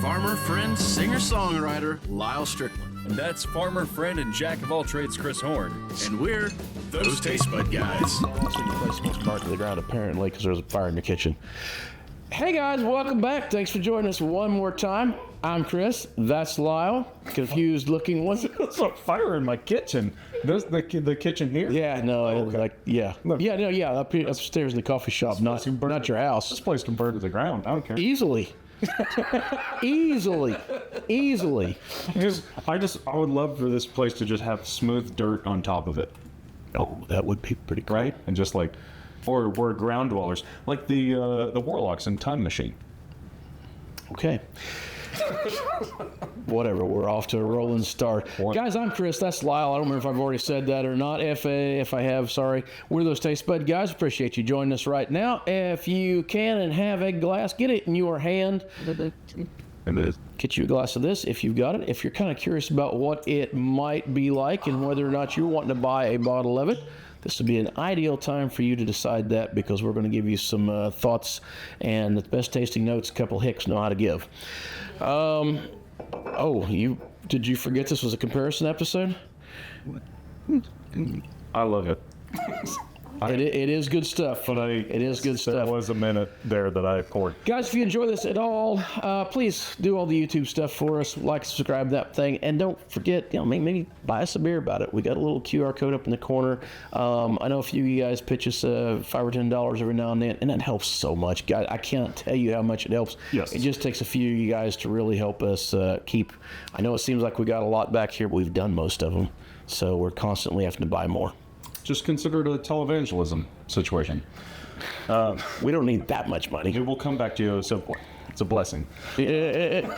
farmer, friend, singer-songwriter, Lyal Strickland. And that's farmer, friend, and jack of all trades, Chris Horn. And we're those Taste Bud Guys. That's when you place most burnt to the ground, apparently, because there's a fire in the kitchen. Hey guys, welcome back. Thanks for joining us one more time. I'm Chris. That's Lyal. Confused looking. What's a fire in my kitchen? This the kitchen here? Yeah, no, okay. Upstairs in the coffee shop, not your house. This place can burn to the ground. I don't care. Easily. Easily. Because I would love for this place to just have smooth dirt on top of it. Oh, that would be pretty cool. Right? And just like, or we're ground dwellers, like the warlocks in Time Machine. Okay. Whatever, we're off to a rolling start. Guys, I'm Chris, that's Lyal. I don't remember if I've already said that or not. If I have, sorry. We're those Taste Bud Guys. Appreciate you joining us right now. If you can and have a glass, get it in your hand. Get you a glass of this if you've got it. If you're kind of curious about what it might be like and whether or not you're wanting to buy a bottle of it, this would be an ideal time for you to decide that, because we're going to give you some thoughts and the best tasting notes a couple hicks know how to give. Did you forget this was a comparison episode? I love it. It is good stuff. It is good stuff. There was a minute there that I poured. Guys, if you enjoy this at all, please do all the YouTube stuff for us. Like, subscribe, that thing. And don't forget, maybe buy us a beer about it. We got a little QR code up in the corner. I know a few of you guys pitch us $5 or $10 every now and then, and that helps so much. Guys, I can't tell you how much it helps. Yes. It just takes a few of you guys to really help us keep. I know it seems like we got a lot back here, but we've done most of them. So we're constantly having to buy more. Just consider it a televangelism situation. We don't need that much money. It will come back to you at some point. It's a blessing. Hey,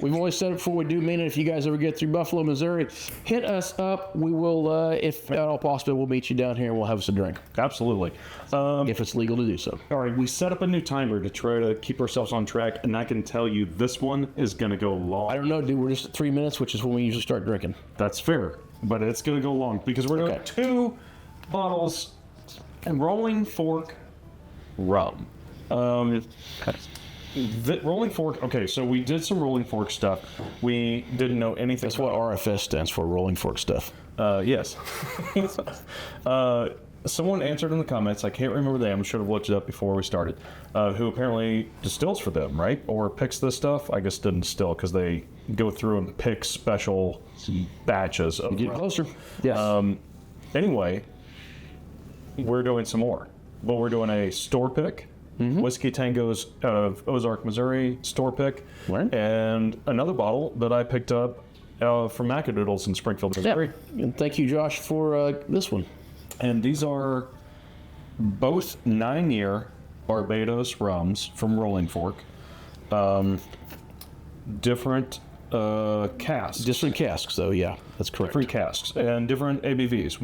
we've always said it before we do mean it. If you guys ever get through Buffalo, Missouri, hit us up. We will, if at all possible, we'll meet you down here and we'll have us a drink. Absolutely. If it's legal to do so. All right, we set up a new timer to try to keep ourselves on track, and I can tell you this one is going to go long. I don't know, dude. We're just at 3 minutes, which is when we usually start drinking. That's fair, but it's going to go long because we're doing 2 bottles and Rolling Fork rum. The Rolling Fork, okay, so we did some Rolling Fork stuff. We didn't know anything. That's what RFS stands for, Rolling Fork stuff. Yes. Someone answered in the comments, I can't remember the name, I should have looked it up before we started, who apparently distills for them, right? Or picks this stuff. I guess didn't distill because they go through and pick special batches of Get closer. Yes. Anyway, we're doing some more. Well, we're doing a store pick. Mm-hmm. Whiskey Tango's of Ozark, Missouri, store pick. Right. And another bottle that I picked up from Macadoodles in Springfield, Missouri. Yeah. And thank you, Josh, for this one. And these are both 9-year Barbados rums from Rolling Fork. Different casks. Different casks, though, yeah. That's correct. Different casks and different ABVs.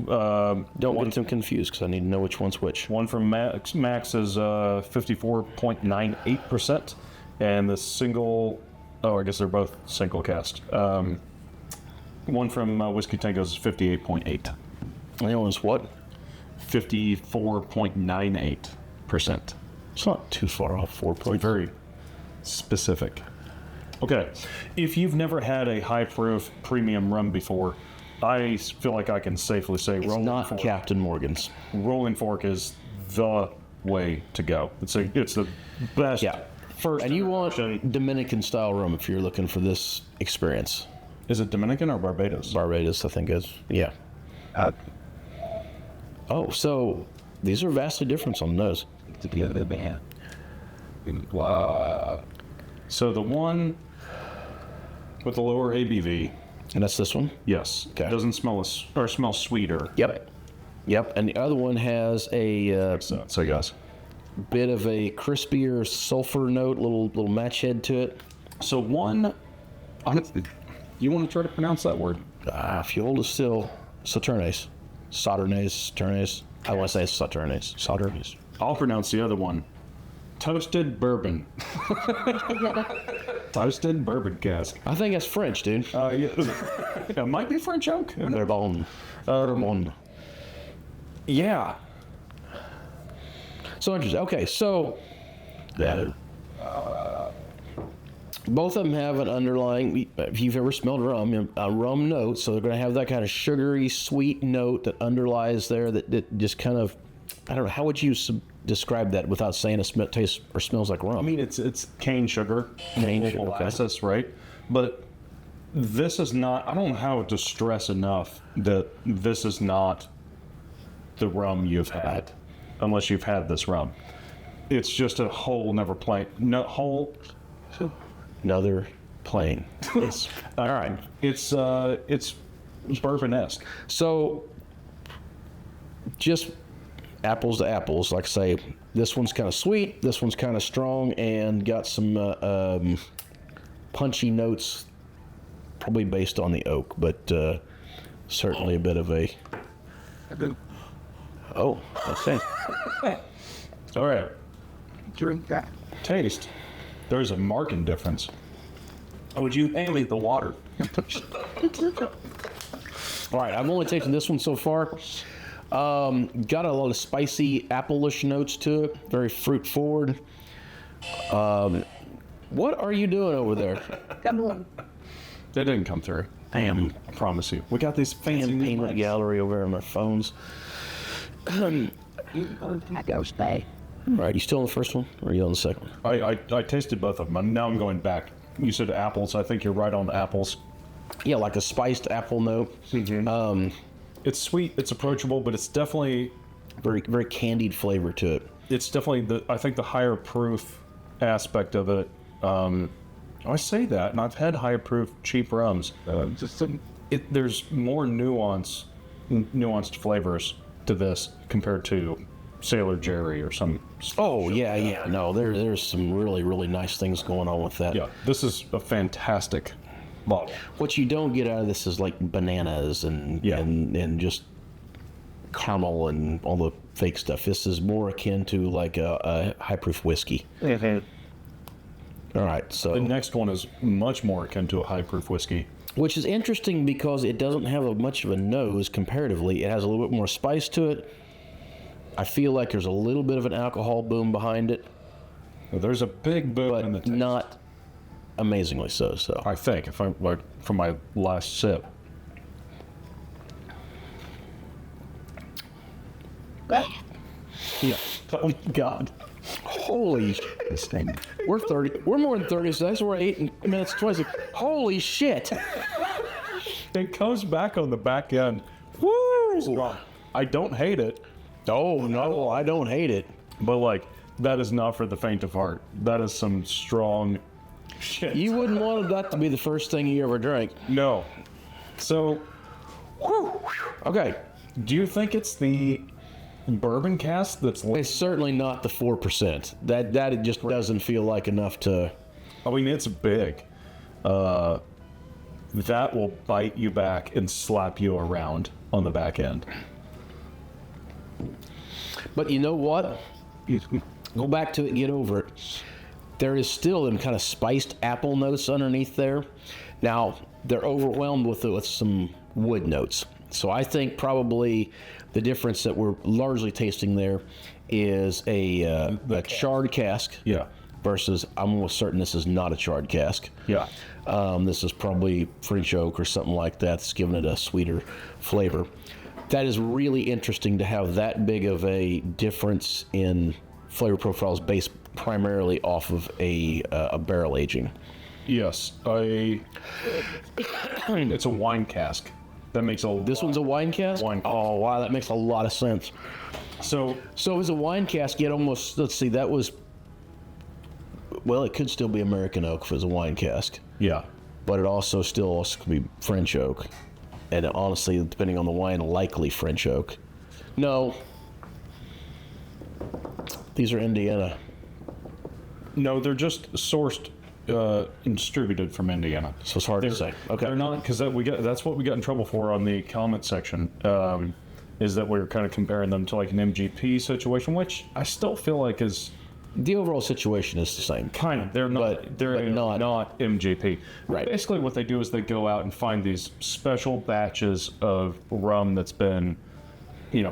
Don't get them confused because I need to know which one's which. One from Max is 54.98%, and the single, I guess they're both single cast. One from Whiskey Tango's is 58.8. And the other one's what? 54.98%. It's not too far off, 4 points. Very specific. Okay, if you've never had a high-proof premium rum before, I feel like I can safely say it's not Fork. Captain Morgan's. Rolling Fork is the way to go. It's the best. Yeah. First, and you want Dominican-style rum if you're looking for this experience. Is it Dominican or Barbados? Barbados, I think is. Yeah. So these are vastly different on those. So the one with the lower ABV, and that's this one. Yes. Okay. Doesn't smell smell sweeter. Yep. And the other one has a so guys, bit of a crispier sulfur note, little match head to it. So one, you want to try to pronounce that word? Fuel distill Sauternes. I want to say Sauternes. I'll pronounce the other one. Toasted bourbon. Toasted bourbon cask. I think that's French, dude. Yeah. It might be French oak. Bourbon. Yeah. So interesting. Okay, so Both of them have an underlying, if you've ever smelled rum, a rum note. So they're going to have that kind of sugary, sweet note that underlies there that just kind of, I don't know, how would you describe that without saying it tastes or smells like rum? I mean, it's cane sugar, Cane sugar, molasses, right? But this is not, I don't know how to stress enough that this is not the rum you've had, unless you've had this rum. It's just a whole never plain, Another plane. All right. It's bourbon-esque. So, just apples to apples. Like I say, this one's kind of sweet, this one's kind of strong, and got some punchy notes, probably based on the oak, but certainly a bit of a. Oh, okay. All right. Drink that. Taste. There's a marked difference. Would you hand me the water? All right, I've only tasted this one so far. Got a lot of spicy apple-ish notes to it. Very fruit forward. What are you doing over there? Come on. That didn't come through. Damn. I promise you. We got these fancy Painted gallery over there on our phones. I go stay. All right, you still on the first one, or are you on the second one? I tasted both of them. Now I'm going back. You said apples. I think you're right on the apples. Yeah, like a spiced apple note. It's sweet. It's approachable, but it's definitely Very, very candied flavor to it. it's definitely I think the higher proof aspect of it. I say that, and I've had higher proof cheap rums. There's more nuanced flavors to this compared to Sailor Jerry or some. Oh yeah. No, there's some really, really nice things going on with that. Yeah, this is a fantastic bottle. What you don't get out of this is like bananas and just caramel and all the fake stuff. This is more akin to like a high proof whiskey. All right, so The next one is much more akin to a high proof whiskey. which is interesting because it doesn't have much of a nose comparatively. It has a little bit more spice to it. I feel like there's a little bit of an alcohol boom behind it, There's a big boom in the but taste. not amazingly so. So I think, if I like from my last sip. Yeah. Oh God. holy, This thing. we're 30. We're more than 30 seconds. We're 8 minutes 20. Holy shit! It comes back on the back end. Woo! I don't hate it, Oh no, I don't hate it. but like that is not for the faint of heart. That is some strong shit. You wouldn't want that to be the first thing you ever drank. No. So, Okay, do you think it's the bourbon cask that's? it's certainly not the 4%. That it just doesn't feel like enough to. I mean, it's big. That will bite you back and slap you around on the back end. But you know what? Go back to it, get over it. There is still them kind of spiced apple notes underneath there. Now, they're overwhelmed with some wood notes. So I think probably the difference that we're largely tasting there is a charred cask. Yeah. Versus, I'm almost certain this is not a charred cask. Yeah. This is probably French oak or something like that that's giving it a sweeter flavor. That is really interesting to have that big of a difference in flavor profiles based primarily off of a barrel aging. Yes. It's a wine cask. That makes a. This one's a wine cask? Wine cask. Oh, wow, that makes a lot of sense. So As a wine cask, yet almost, let's see, that was, well, it could still be American oak if it was a wine cask, yeah. but it also could be French oak. And honestly, depending on the wine, likely French oak. No. These are Indiana. No, they're just sourced and distributed from Indiana. So it's hard to say. Okay. They're not, because that's what we got in trouble for on the comment section, is that we were kind of comparing them to like an MGP situation, which I still feel like is The overall situation is the same. kind of. They're not. They're not MGP. Right. Basically, what they do is they go out and find these special batches of rum that's been,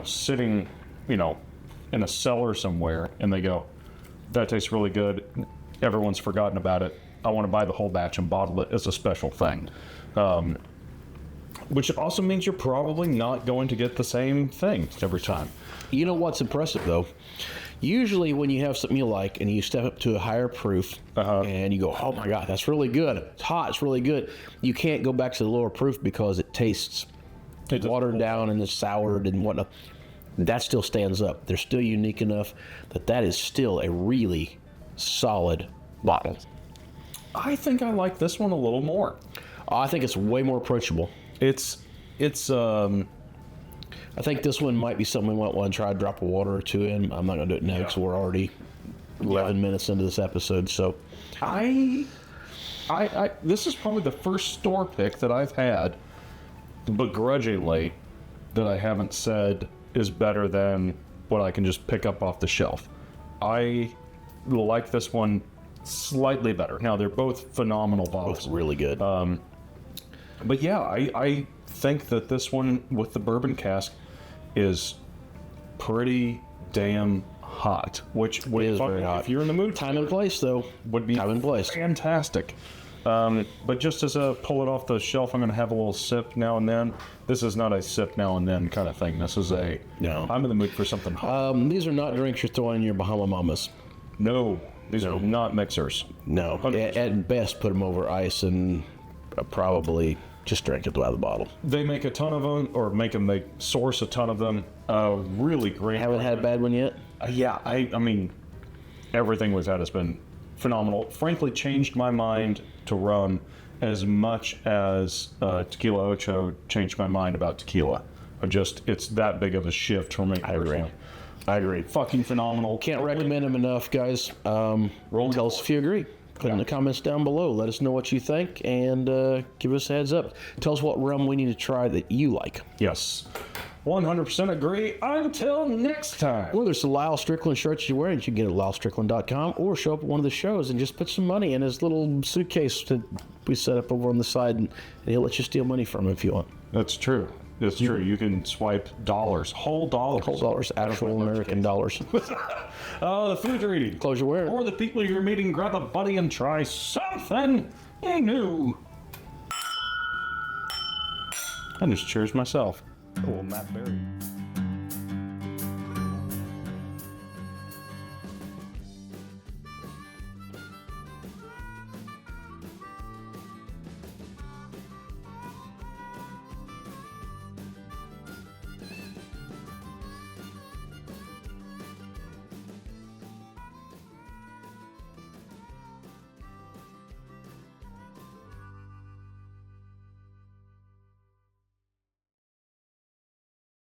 sitting, in a cellar somewhere, and they go, that tastes really good. Everyone's forgotten about it. I want to buy the whole batch and bottle it as a special thing. Which also means you're probably not going to get the same thing every time. You know what's impressive, though? Usually when you have something you like and you step up to a higher proof and you go, oh my God, that's really good. It's hot, it's really good. You can't go back to the lower proof because it tastes watered down and it's soured and whatnot. That still stands up. They're still unique enough that is still a really solid bottle. I think I like this one a little more. I think it's way more approachable. It's I think this one might be something we might want to try a drop of water or two in. I'm not going to do it now because we're already 11 minutes into this episode. So I this is probably the first store pick that I've had begrudgingly that I haven't said is better than what I can just pick up off the shelf. I like this one slightly better. Now, they're both phenomenal bottles. both really good. But yeah, I think that this one with the bourbon cask is pretty damn hot. Which would, is very hot. If you're in the mood, Time and place, though. would be Time and place. fantastic. But just as a pull it off the shelf, I'm going to have a little sip now and then. This is not a sip now and then kind of thing. This is a No. I'm in the mood for something hot. These are not drinks you're throwing in your Bahama Mamas. No, these are not mixers. No. At best, put them over ice and probably just drink it out of the bottle. They make a ton of them, or they source a ton of them. Really great. Haven't had a bad one yet? Yeah, I mean, everything we've had has been phenomenal. Frankly, changed my mind to rum as much as Tequila Ocho changed my mind about tequila. It's that big of a shift for me. I agree. Fucking phenomenal. Can't recommend them enough, guys. Tell us if you agree. Put in the comments down below. Let us know what you think and give us a heads up. Tell us what rum we need to try that you like. Yes. 100% agree. Until next time. Well, there's the Lyal Strickland shirts you're wearing. You can get it at lyalstrickland.com or show up at one of the shows and just put some money in his little suitcase that we set up over on the side, and he'll let you steal money from him if you want. That's true. It's true. You can swipe dollars, whole dollars, Actual American dollars. The food you're eating. Clothes you're wearing. Or the people you're meeting, grab a buddy and try something new. I just cheers myself. Oh, Matt Berry.